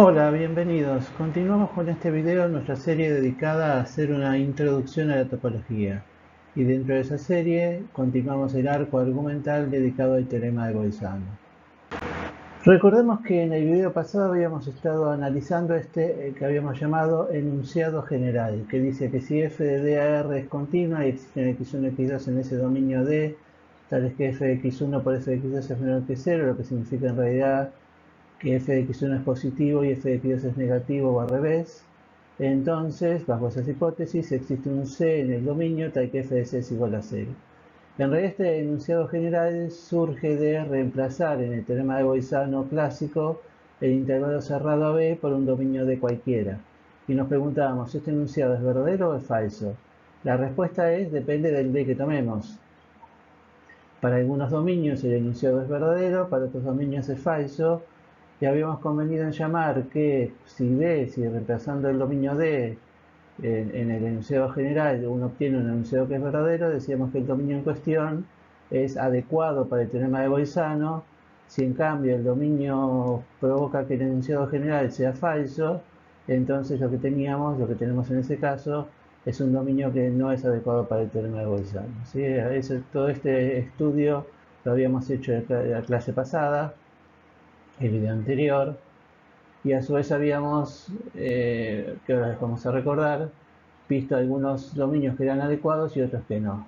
Hola, bienvenidos. Continuamos con este video en nuestra serie dedicada a hacer una introducción a la topología. Y dentro de esa serie continuamos el arco argumental dedicado al teorema de Bolzano. Recordemos que en el video pasado habíamos estado analizando que habíamos llamado enunciado general, que dice que si f de D a R es continua y existen x1 y x2 en ese dominio D, tales que f de x1 por f de x2 es menor que 0, lo que significa en realidad que f de x1 es positivo y f de x2 es negativo o al revés, entonces, bajo esas hipótesis, existe un C en el dominio tal que f de C es igual a 0. En realidad este enunciado general surge de reemplazar en el teorema de Bolzano clásico el intervalo cerrado a B por un dominio D cualquiera. Y nos preguntábamos, ¿este enunciado es verdadero o es falso? La respuesta es, depende del D que tomemos. Para algunos dominios el enunciado es verdadero, para otros dominios es falso, y habíamos convenido en llamar que si reemplazando el dominio D en el enunciado general uno obtiene un enunciado que es verdadero, decíamos que el dominio en cuestión es adecuado para el teorema de Bolzano. Si en cambio el dominio provoca que el enunciado general sea falso, entonces lo que tenemos en ese caso, es un dominio que no es adecuado para el teorema de Bolzano. ¿Sí? Todo este estudio lo habíamos hecho en la clase pasada, el video anterior, y a su vez habíamos, que ahora les vamos a recordar, visto algunos dominios que eran adecuados y otros que no.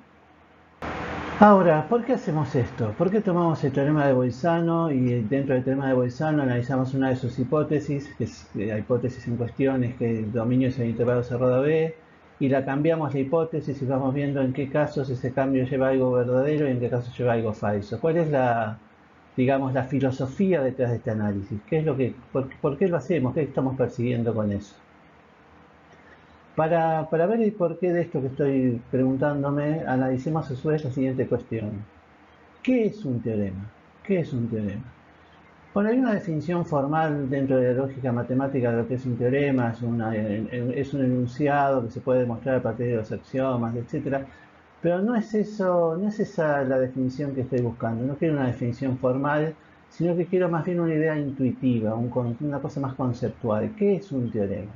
Ahora, ¿por qué hacemos esto? ¿Por qué tomamos el teorema de Bolzano y dentro del teorema de Bolzano analizamos una de sus hipótesis, que es la hipótesis en cuestión es que el dominio es el intervalo cerrado a B, y la cambiamos la hipótesis y vamos viendo en qué casos ese cambio lleva a algo verdadero y en qué casos lleva a algo falso? ¿Cuál es digamos, la filosofía detrás de este análisis? ¿Por qué lo hacemos? ¿Qué estamos persiguiendo con eso? Para ver el porqué de esto que estoy preguntándome, analicemos a su vez la siguiente cuestión. ¿Qué es un teorema? ¿Qué es un teorema? Bueno, hay una definición formal dentro de la lógica matemática de lo que es un teorema, es un enunciado que se puede demostrar a partir de los axiomas, etc. Pero no es eso, no es esa la definición que estoy buscando. No quiero una definición formal, sino que quiero más bien una idea intuitiva, una cosa más conceptual. ¿Qué es un teorema?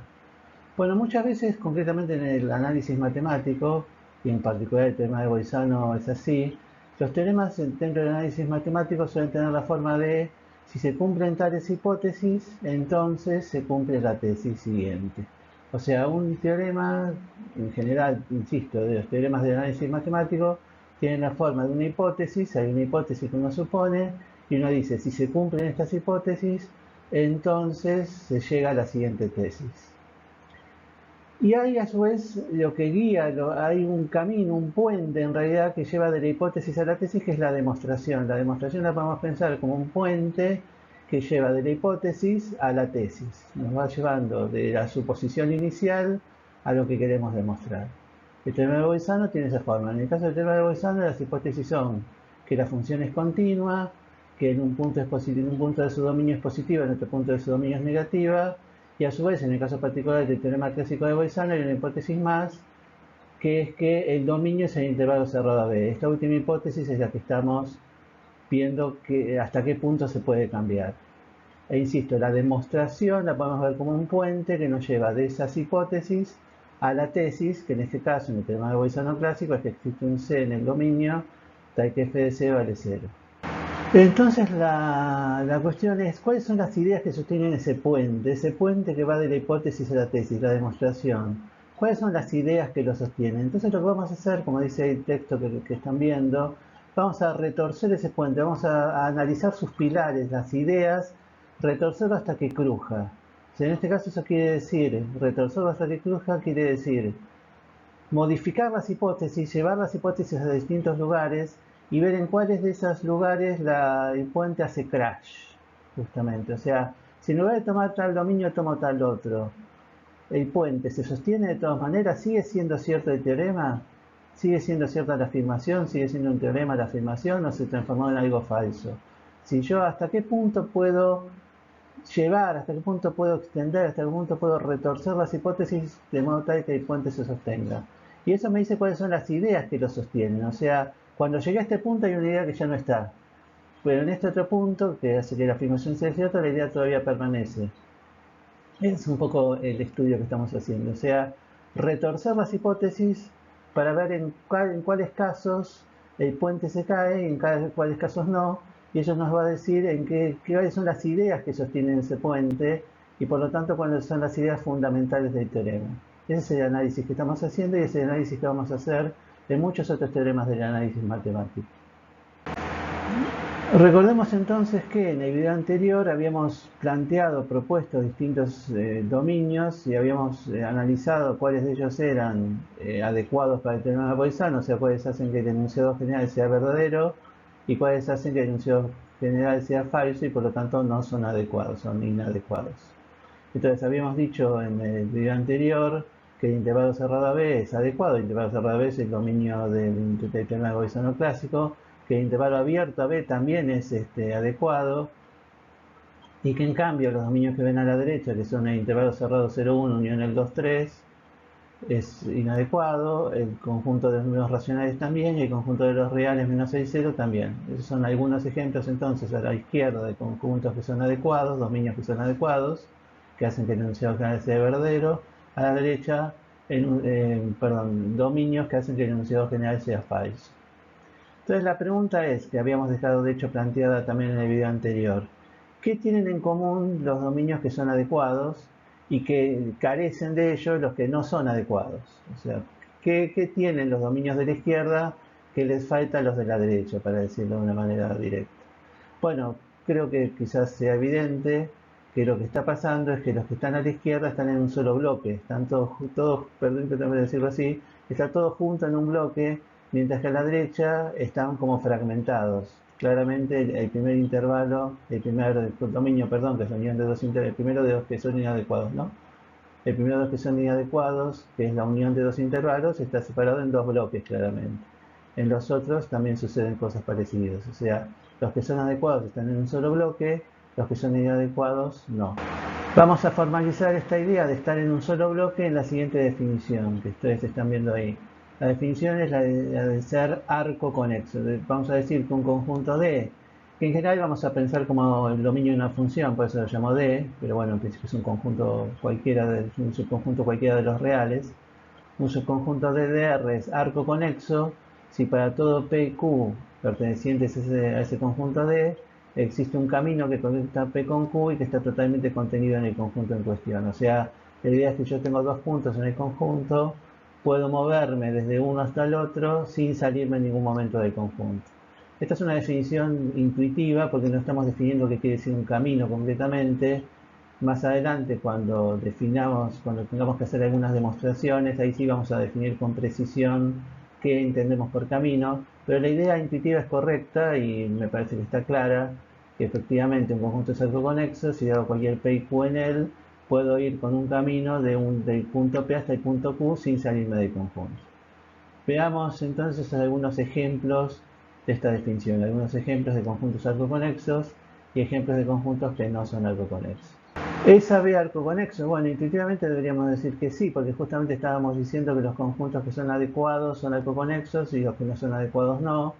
Bueno, muchas veces, concretamente en el análisis matemático, y en particular el teorema de Bolzano es así, los teoremas dentro del análisis matemático suelen tener la forma de, si se cumplen tales hipótesis, entonces se cumple la tesis siguiente. O sea, un teorema, en general, insisto, de los teoremas del análisis matemático, tienen la forma de una hipótesis, hay una hipótesis que uno supone, y uno dice, si se cumplen estas hipótesis, entonces se llega a la siguiente tesis. Y hay a su vez lo que guía, hay un camino, un puente en realidad que lleva de la hipótesis a la tesis, que es la demostración. La demostración la podemos pensar como un puente que lleva de la hipótesis a la tesis. Nos va llevando de la suposición inicial a lo que queremos demostrar. El teorema de Bolzano tiene esa forma. En el caso del teorema de Bolzano, las hipótesis son que la función es continua, que en un punto, en un punto de su dominio es positiva, en otro punto de su dominio es negativa, y a su vez, en el caso particular del teorema clásico de Bolzano, hay una hipótesis más, que es que el dominio es el intervalo cerrado a B. Esta última hipótesis es la que estamos viendo hasta qué punto se puede cambiar. E insisto, la demostración la podemos ver como un puente que nos lleva de esas hipótesis a la tesis, que en este caso, en el teorema de Bolzano clásico, es que existe un C en el dominio, tal que f de C vale 0. Entonces la cuestión es, ¿cuáles son las ideas que sostienen ese puente que va de la hipótesis a la tesis, la demostración? ¿Cuáles son las ideas que lo sostienen? Entonces lo que vamos a hacer, como dice el texto que están viendo, vamos a retorcer ese puente, vamos a analizar sus pilares, las ideas, retorcerlo hasta que cruja. O sea, en este caso eso quiere decir, retorcerlo hasta que cruja quiere decir modificar las hipótesis, llevar las hipótesis a distintos lugares y ver en cuáles de esos lugares el puente hace crash, justamente. O sea, si en lugar de tomar tal dominio tomo tal otro, el puente se sostiene de todas maneras, sigue siendo cierto el teorema, sigue siendo cierta la afirmación, sigue siendo un teorema la afirmación o se transformó en algo falso. Si yo hasta qué punto puedo llevar, hasta qué punto puedo extender, hasta qué punto puedo retorcer las hipótesis de modo tal que el puente se sostenga. Y eso me dice cuáles son las ideas que lo sostienen. O sea, cuando llegué a este punto hay una idea que ya no está. Pero en este otro punto, que hace que la afirmación sea cierta, la idea todavía permanece. Es un poco el estudio que estamos haciendo, o sea, retorcer las hipótesis para ver en cuáles casos el puente se cae y en cuáles casos no, y eso nos va a decir cuáles son las ideas que sostienen ese puente y por lo tanto cuáles son las ideas fundamentales del teorema. Ese es el análisis que estamos haciendo y ese es el análisis que vamos a hacer de muchos otros teoremas del análisis matemático. Recordemos entonces que en el video anterior habíamos propuesto distintos dominios y habíamos analizado cuáles de ellos eran adecuados para el teorema de Poisson, o sea, cuáles hacen que el enunciado general sea verdadero y cuáles hacen que el enunciado general sea falso y por lo tanto no son adecuados, son inadecuados. Entonces habíamos dicho en el video anterior que el intervalo cerrado AB es adecuado, el intervalo cerrado AB es el dominio del teorema de Poisson clásico, que el intervalo abierto AB también es adecuado y que en cambio los dominios que ven a la derecha, que son el intervalo cerrado 0,1 unión el 2,3, es inadecuado, el conjunto de los números racionales también y el conjunto de los reales menos 6, 0 también. Esos son algunos ejemplos entonces a la izquierda de conjuntos que son adecuados, dominios que son adecuados, que hacen que el enunciado general sea verdadero. A la derecha, dominios que hacen que el enunciado general sea falso. Entonces la pregunta es, que habíamos dejado de hecho planteada también en el video anterior, ¿qué tienen en común los dominios que son adecuados y que carecen de ellos los que no son adecuados? O sea, ¿qué tienen los dominios de la izquierda que les falta a los de la derecha, para decirlo de una manera directa? Bueno, creo que quizás sea evidente que lo que está pasando es que los que están a la izquierda están en un solo bloque, están todos perdón que tengo que decirlo así, está todo junto en un bloque, mientras que a la derecha están como fragmentados. Claramente el primer intervalo, el primer dominio, perdón, que es la unión de dos intervalos, el primero de dos que son inadecuados, ¿no? El primero de dos que son inadecuados, que es la unión de dos intervalos, está separado en dos bloques claramente. En los otros también suceden cosas parecidas, o sea, los que son adecuados están en un solo bloque, los que son inadecuados no. Vamos a formalizar esta idea de estar en un solo bloque en la siguiente definición que ustedes están viendo ahí. La definición es la de ser arco conexo. Vamos a decir que un conjunto D, que en general vamos a pensar como el dominio de una función, por eso lo llamo D, pero bueno, en principio es un conjunto cualquiera, un subconjunto cualquiera de los reales. Un subconjunto de DR es arco conexo si para todo P y Q pertenecientes a ese conjunto D existe un camino que conecta P con Q y que está totalmente contenido en el conjunto en cuestión. O sea, la idea es que yo tengo dos puntos en el conjunto, puedo moverme desde uno hasta el otro sin salirme en ningún momento del conjunto. Esta es una definición intuitiva porque no estamos definiendo qué quiere decir un camino concretamente. Más adelante, cuando tengamos que hacer algunas demostraciones, ahí sí vamos a definir con precisión qué entendemos por camino, pero la idea intuitiva es correcta y me parece que está clara, que efectivamente un conjunto es arco conexo, si hago cualquier P y Q en él, puedo ir con un camino del punto P hasta el punto Q sin salirme del conjunto. Veamos entonces algunos ejemplos de esta definición, algunos ejemplos de conjuntos arcoconexos y ejemplos de conjuntos que no son arcoconexos. ¿Es AB arcoconexo? Bueno, intuitivamente deberíamos decir que sí, porque justamente estábamos diciendo que los conjuntos que son adecuados son arcoconexos y los que no son adecuados no.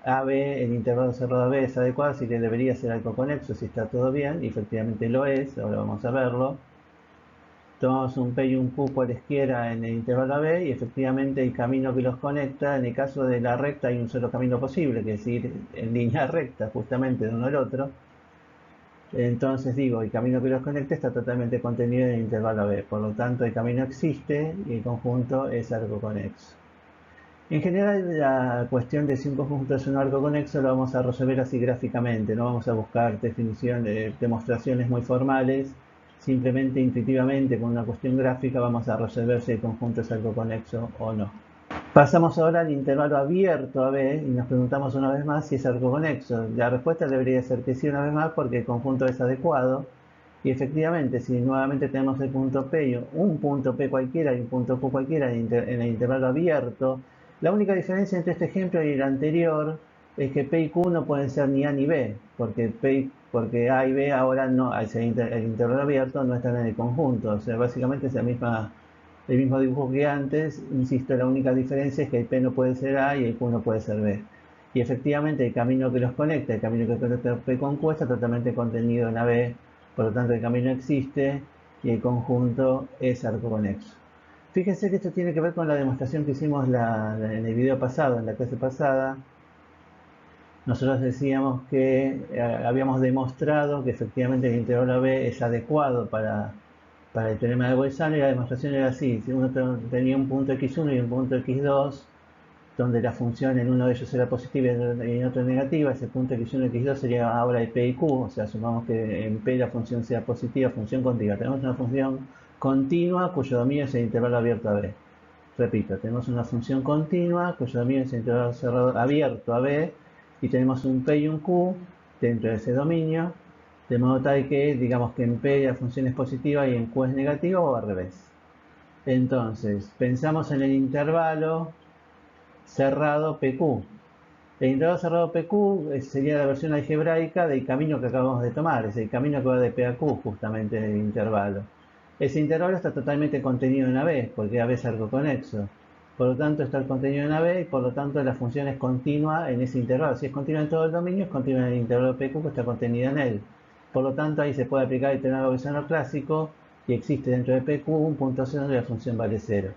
AB, el intervalo cerrado AB es adecuado, así que debería ser arcoconexo si está todo bien, y efectivamente lo es, ahora vamos a verlo. Tomamos un P y un Q cualesquiera en el intervalo AB y efectivamente el camino que los conecta, en el caso de la recta hay un solo camino posible, que es ir en línea recta justamente de uno al otro. Entonces digo, el camino que los conecta está totalmente contenido en el intervalo AB, por lo tanto el camino existe y el conjunto es arco conexo. En general la cuestión de si un conjunto es un arco conexo lo vamos a resolver así gráficamente, no vamos a buscar demostraciones muy formales, simplemente intuitivamente con una cuestión gráfica vamos a resolver si el conjunto es arco conexo o no. Pasamos ahora al intervalo abierto AB y nos preguntamos una vez más si es arco conexo. La respuesta debería ser que sí una vez más porque el conjunto es adecuado. Y efectivamente, si nuevamente tenemos el punto P, un punto P cualquiera y un punto Q cualquiera en el intervalo abierto, la única diferencia entre este ejemplo y el anterior es que P y Q no pueden ser ni A ni B, porque A y B ahora no, al ser el intervalo abierto, no están en el conjunto. O sea, básicamente es el mismo dibujo que antes. Insisto, la única diferencia es que el P no puede ser A y el Q no puede ser B. Y efectivamente el camino que los conecta, el camino que conecta P con Q está totalmente contenido en AB, por lo tanto el camino existe y el conjunto es arcoconexo. Fíjense que esto tiene que ver con la demostración que hicimos en el video pasado, en la clase pasada. Nosotros decíamos que habíamos demostrado que efectivamente el intervalo AB es adecuado para el teorema de Bolzano, y la demostración era así: si uno tenía un punto x1 y un punto x2, donde la función en uno de ellos era positiva y en otro negativa, ese punto x1 y x2 sería ahora de p y q, o sea, supongamos que en p la función sea positiva, función continua. Tenemos una función continua cuyo dominio es el intervalo abierto a b. Repito, tenemos una función continua cuyo dominio es el intervalo cerrado abierto a b, y tenemos un p y un q dentro de ese dominio, de modo tal que digamos que en p la función es positiva y en q es negativa, o al revés. Entonces, pensamos en el intervalo cerrado PQ. El intervalo cerrado PQ sería la versión algebraica del camino que acabamos de tomar, es el camino que va de P a Q, justamente en el intervalo. Ese intervalo está totalmente contenido en AB, porque AB es arcoconexo. Por lo tanto, está contenido en AB y por lo tanto la función es continua en ese intervalo. Si es continua en todo el dominio, es continua en el intervalo PQ que está contenido en él. Por lo tanto, ahí se puede aplicar el teorema de Bolzano clásico, y existe dentro de PQ un punto C donde la función vale 0.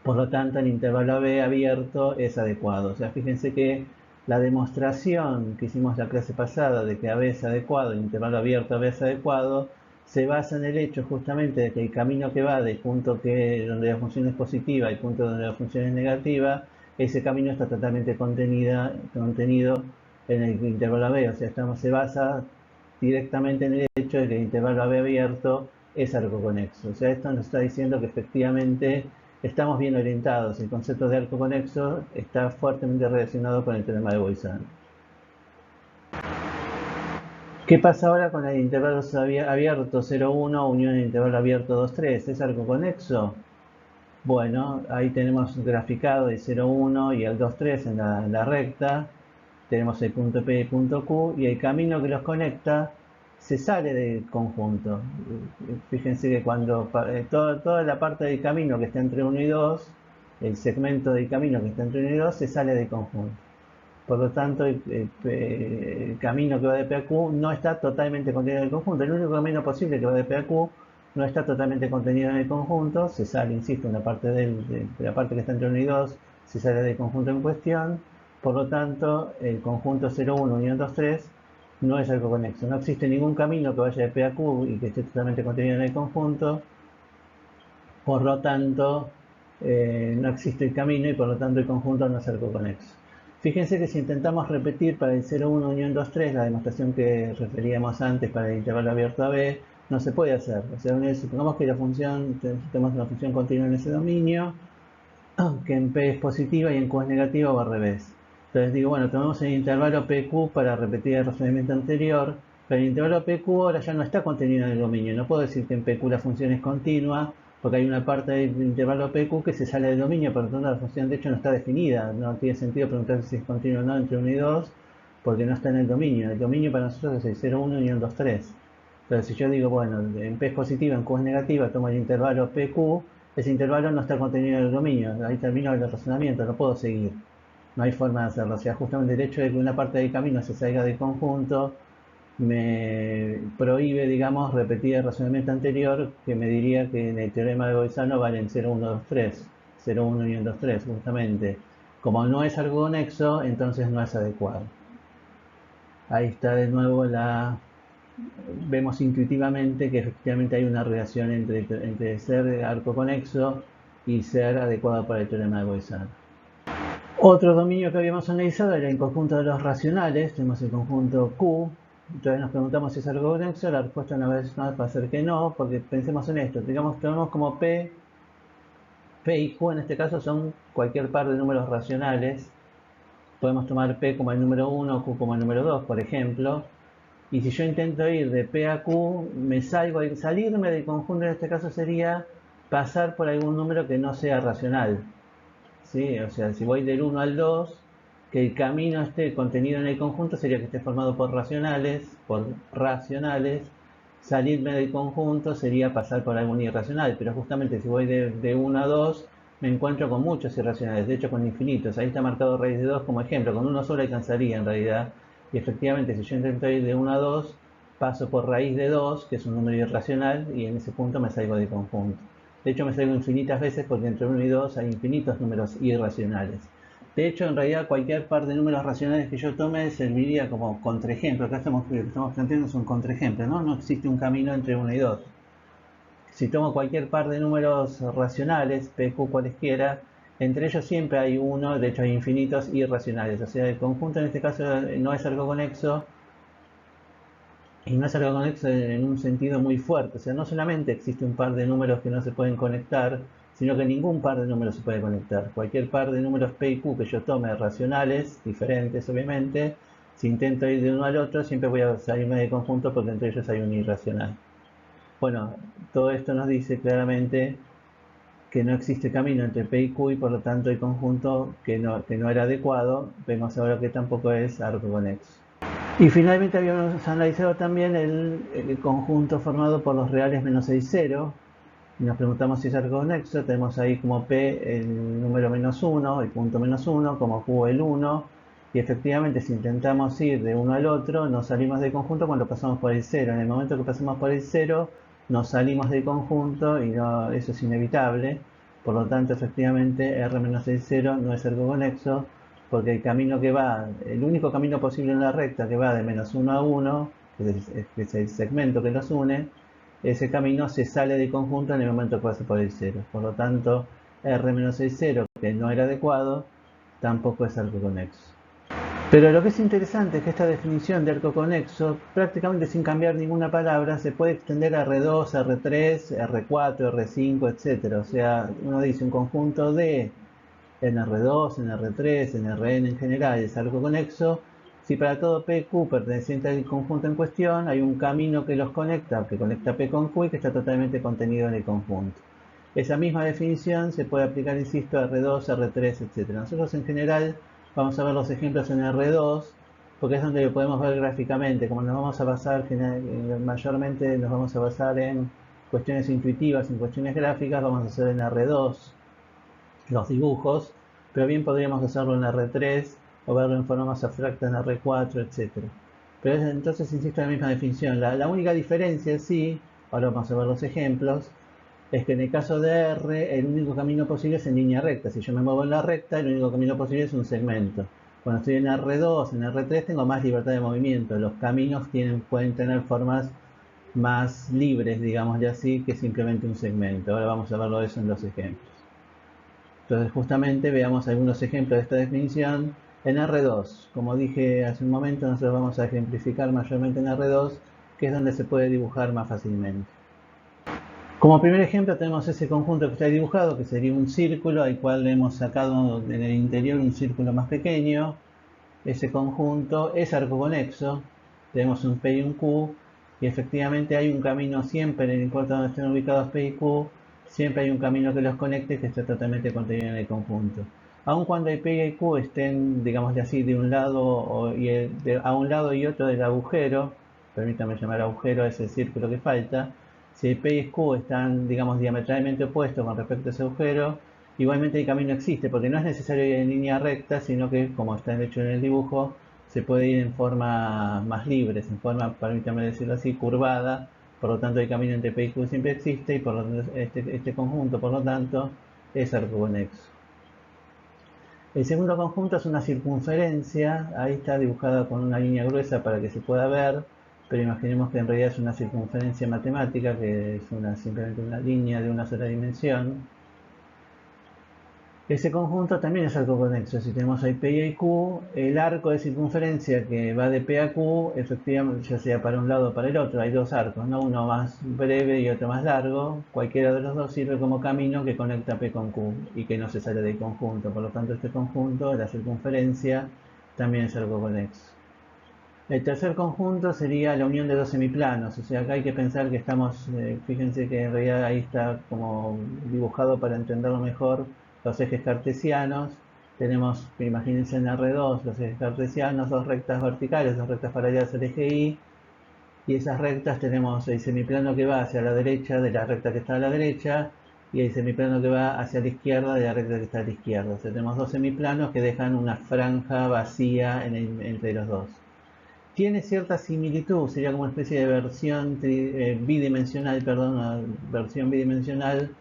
Por lo tanto, el intervalo AB abierto es adecuado. O sea, fíjense que la demostración que hicimos la clase pasada de que AB es adecuado, el intervalo abierto AB es adecuado, se basa en el hecho justamente de que el camino que va del punto donde la función es positiva y punto donde la función es negativa, ese camino está totalmente contenido en el intervalo AB. O sea, se basa directamente en el hecho de que el intervalo AB abierto es arcoconexo. O sea, esto nos está diciendo que efectivamente estamos bien orientados. El concepto de arco conexo está fuertemente relacionado con el teorema de Bolzano. ¿Qué pasa ahora con el intervalo abierto 0,1 unión el intervalo abierto 2,3? ¿Es arco conexo? Bueno, ahí tenemos graficado el 0,1 y el 2,3 en la recta. Tenemos el punto P y el punto Q, y el camino que los conecta se sale del conjunto. Fíjense que cuando toda la parte del camino que está entre 1 y 2, el segmento del camino que está entre 1 y 2, se sale del conjunto. Por lo tanto, el camino que va de P a Q no está totalmente contenido en el conjunto. El único camino posible que va de P a Q no está totalmente contenido en el conjunto. Se sale, insisto, una parte de la parte que está entre 1 y 2, se sale del conjunto en cuestión. Por lo tanto, el conjunto 0,1 unión 2,3 no es arco conexo. No existe ningún camino que vaya de P a Q y que esté totalmente contenido en el conjunto. Por lo tanto, no existe el camino y por lo tanto el conjunto no es arco conexo. Fíjense que si intentamos repetir para el 0,1 unión 2,3 la demostración que referíamos antes para el intervalo abierto a B, no se puede hacer. O sea, supongamos que tenemos una función continua en ese dominio, que en P es positiva y en Q es negativa, o al revés. Entonces digo, bueno, tomamos el intervalo PQ para repetir el razonamiento anterior, pero el intervalo PQ ahora ya no está contenido en el dominio. No puedo decir que en PQ la función es continua, porque hay una parte del intervalo PQ que se sale del dominio, por lo tanto la función de hecho no está definida. No tiene sentido preguntar si es continua o no entre 1 y 2, porque no está en el dominio. El dominio para nosotros es el 0,1 unión 2,3. Entonces si yo digo, bueno, en P es positiva, en Q es negativa, tomo el intervalo PQ, ese intervalo no está contenido en el dominio. Ahí termino el razonamiento, no puedo seguir. No hay forma de hacerlo. O sea, justamente el hecho de que una parte del camino se salga del conjunto me prohíbe, digamos, repetir el razonamiento anterior, que me diría que en el teorema de Bolzano valen 0, 1, 2, 3. 0, 1 y 2, 3, justamente. Como no es algo conexo, entonces no es adecuado. Ahí está de nuevo vemos intuitivamente que efectivamente hay una relación entre ser arco conexo y ser adecuado para el teorema de Bolzano. Otro dominio que habíamos analizado era el conjunto de los racionales. Tenemos el conjunto Q. Entonces nos preguntamos si es algo conexo. La respuesta una vez más va a ser que no, porque pensemos en esto. Digamos, tenemos como P y Q en este caso son cualquier par de números racionales. Podemos tomar P como el número 1, Q como el número 2, por ejemplo. Y si yo intento ir de P a Q, salirme del conjunto en este caso sería pasar por algún número que no sea racional. ¿Sí? O sea, si voy del 1 al 2, que el camino esté contenido en el conjunto sería que esté formado por racionales. Salirme del conjunto sería pasar por algún irracional, pero justamente si voy de 1 a 2, me encuentro con muchos irracionales, de hecho con infinitos. Ahí está marcado raíz de 2 como ejemplo, con uno solo alcanzaría en realidad. Y efectivamente, si yo intento ir de 1 a 2, paso por raíz de 2, que es un número irracional, y en ese punto me salgo de conjunto. De hecho, me salgo infinitas veces porque entre 1 y 2 hay infinitos números irracionales. De hecho, en realidad, cualquier par de números racionales que yo tome serviría como contraejemplo. Acá lo que estamos planteando es un contraejemplo, ¿no? No existe un camino entre 1 y 2. Si tomo cualquier par de números racionales, PQ cualesquiera, entre ellos siempre hay uno, de hecho hay infinitos irracionales. O sea, el conjunto en este caso no es algo conexo, y no es algo conexo en un sentido muy fuerte. O sea, no solamente existe un par de números que no se pueden conectar, sino que ningún par de números se puede conectar. Cualquier par de números P y Q que yo tome racionales, diferentes obviamente, si intento ir de uno al otro, siempre voy a salirme de conjunto porque entre ellos hay un irracional. Bueno, todo esto nos dice claramente que no existe camino entre P y Q y por lo tanto el conjunto que no era adecuado. Vemos ahora que tampoco es arco conexo. Y finalmente habíamos analizado también el conjunto formado por los reales menos 6, 0. Y nos preguntamos si es arco conexo. Tenemos ahí como P el número menos 1, el punto menos 1, como Q el 1. Y efectivamente, si intentamos ir de uno al otro, nos salimos del conjunto cuando pasamos por el 0. En el momento que pasamos por el 0, nos salimos del conjunto y no, eso es inevitable. Por lo tanto, efectivamente, R menos 6, 0 no es arco conexo, porque el camino que va, el único camino posible en la recta que va de menos 1 a 1, que es el segmento que los une, ese camino se sale del conjunto en el momento que pasa por el 0. Por lo tanto, R menos 6, 0, que no era adecuado, tampoco es arco conexo. Pero lo que es interesante es que esta definición de arco conexo, prácticamente sin cambiar ninguna palabra, se puede extender a R2, R3, R4, R5, etc. O sea, uno dice un conjunto de en R2, en R3, en Rn en general es arco conexo. Si para todo PQ perteneciente al conjunto en cuestión hay un camino que los conecta, que conecta P con Q y que está totalmente contenido en el conjunto. Esa misma definición se puede aplicar, insisto, a R2, R3, etc. Nosotros en general vamos a ver los ejemplos en R2, porque es donde lo podemos ver gráficamente. Como nos vamos a basar, mayormente nos vamos a basar en cuestiones intuitivas, en cuestiones gráficas, vamos a hacer en R2 los dibujos, pero bien podríamos hacerlo en R3 o verlo en forma más abstracta en R4, etc. Pero entonces insisto en la misma definición. La única diferencia, sí, ahora vamos a ver los ejemplos, es que en el caso de R, el único camino posible es en línea recta. Si yo me muevo en la recta, el único camino posible es un segmento. Cuando estoy en R2, en R3, tengo más libertad de movimiento. Los caminos pueden tener formas más libres, digámosle así, que simplemente un segmento. Ahora vamos a verlo eso en los ejemplos. Entonces justamente veamos algunos ejemplos de esta definición en R2. Como dije hace un momento, nosotros vamos a ejemplificar mayormente en R2, que es donde se puede dibujar más fácilmente. Como primer ejemplo tenemos ese conjunto que está dibujado, que sería un círculo al cual le hemos sacado en el interior un círculo más pequeño. Ese conjunto es arco conexo. Tenemos un P y un Q, y efectivamente hay un camino siempre, no importa dónde estén ubicados P y Q, siempre hay un camino que los conecte que está totalmente contenido en el conjunto. Aun cuando el P y el Q estén, digamos así, de un lado a un lado y otro del agujero, permítame llamar agujero a ese círculo que falta, si el P y el Q están, digamos, diametralmente opuestos con respecto a ese agujero, igualmente el camino existe, porque no es necesario ir en línea recta, sino que, como está hecho en el dibujo, se puede ir en forma más libre, en forma, permítame decirlo así, curvada. Por lo tanto, el camino entre P y Q siempre existe, y por lo tanto, este conjunto, por lo tanto, es arco conexo. El segundo conjunto es una circunferencia. Ahí está dibujada con una línea gruesa para que se pueda ver, pero imaginemos que en realidad es una circunferencia matemática, que es simplemente una línea de una sola dimensión. Ese conjunto también es arco conexo. Si tenemos ahí P y Q, el arco de circunferencia que va de P a Q, efectivamente, ya sea para un lado o para el otro, hay dos arcos, ¿no? Uno más breve y otro más largo. Cualquiera de los dos sirve como camino que conecta P con Q y que no se sale del conjunto. Por lo tanto, este conjunto, la circunferencia, también es arco conexo. El tercer conjunto sería la unión de dos semiplanos. O sea, acá hay que pensar que estamos, fíjense que en realidad ahí está como dibujado para entenderlo mejor, los ejes cartesianos. Tenemos, imagínense en R2, los ejes cartesianos, dos rectas verticales, dos rectas paralelas al eje Y, y esas rectas tenemos el semiplano que va hacia la derecha de la recta que está a la derecha, y el semiplano que va hacia la izquierda de la recta que está a la izquierda. O sea, tenemos dos semiplanos que dejan una franja vacía entre los dos. tiene cierta similitud, sería como una especie de versión bidimensional, perdón, una versión bidimensional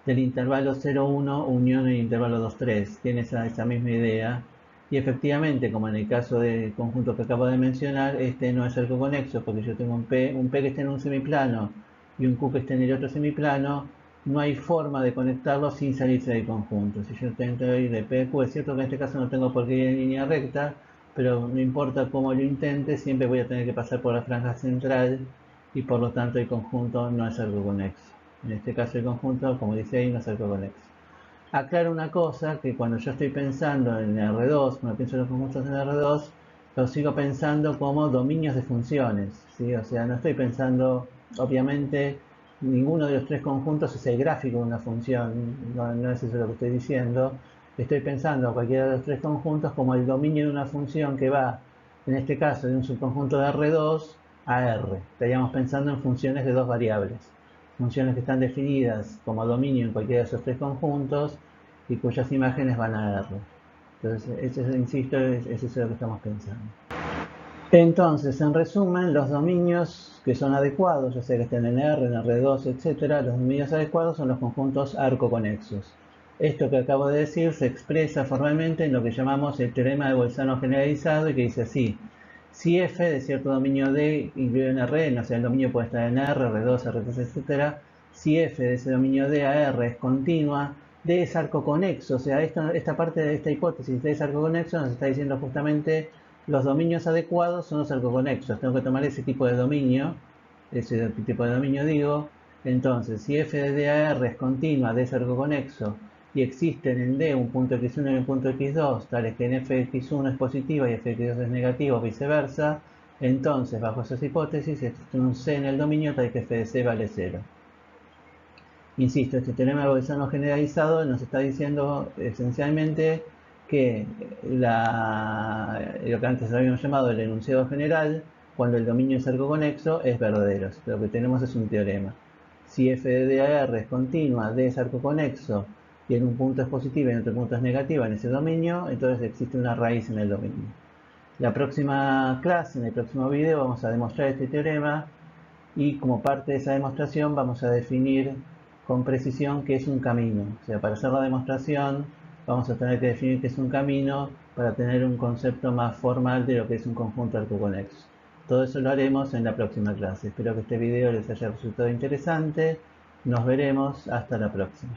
del intervalo 0,1 unión el intervalo 2,3. Tiene esa misma idea. Y efectivamente, como en el caso del conjunto que acabo de mencionar, este no es arcoconexo, porque yo tengo un P que está en un semiplano y un Q que está en el otro semiplano. No hay forma de conectarlos sin salirse del conjunto. Si yo intento ir de P a Q, es cierto que en este caso no tengo por qué ir en línea recta, pero no importa cómo lo intente, siempre voy a tener que pasar por la franja central y por lo tanto el conjunto no es arcoconexo. En este caso el conjunto, como dice ahí, no es arcoconexo. Aclaro una cosa, que cuando yo estoy pensando en R2, cuando pienso en los conjuntos en R2, lo sigo pensando como dominios de funciones, ¿sí? O sea, no estoy pensando, obviamente, ninguno de los tres conjuntos es el gráfico de una función, no es eso lo que estoy diciendo. Estoy pensando cualquiera de los tres conjuntos como el dominio de una función que va, en este caso, de un subconjunto de R2 a R. Estaríamos pensando en funciones de dos variables, funciones que están definidas como dominio en cualquiera de esos tres conjuntos y cuyas imágenes van a R. Entonces, insisto, es eso lo que estamos pensando. Entonces, en resumen, los dominios que son adecuados, ya sea que estén en R, en R2, etc., los dominios adecuados son los conjuntos arcoconexos. Esto que acabo de decir se expresa formalmente en lo que llamamos el teorema de Bolzano generalizado y que dice así: si f de cierto dominio D incluido en Rn, o sea, el dominio puede estar en R, R2, R3, etc., si f de ese dominio D a R es continua, D es arcoconexo, o sea, esta parte de esta hipótesis D es arcoconexo nos está diciendo justamente los dominios adecuados son los arcoconexos. Tengo que tomar ese tipo de dominio, ese tipo de dominio digo. Entonces, si f de D a R es continua, D es arcoconexo, y existen en D un punto x1 y un punto x2, tales que en fx1 es positiva y fx2 es negativo o viceversa, entonces, bajo esas hipótesis, existe un C en el dominio tal que f de C vale 0. Insisto, este teorema de Bolzano generalizado nos está diciendo esencialmente que lo que antes habíamos llamado el enunciado general, cuando el dominio es arcoconexo, es verdadero. Lo que tenemos es un teorema. Si f de D a R es continua, D es arcoconexo, y en un punto es positiva y en otro punto es negativa en ese dominio, entonces existe una raíz en el dominio. La próxima clase, en el próximo video, vamos a demostrar este teorema y como parte de esa demostración vamos a definir con precisión qué es un camino. O sea, para hacer la demostración vamos a tener que definir qué es un camino para tener un concepto más formal de lo que es un conjunto arcoconexo. Todo eso lo haremos en la próxima clase. Espero que este video les haya resultado interesante. Nos veremos. Hasta la próxima.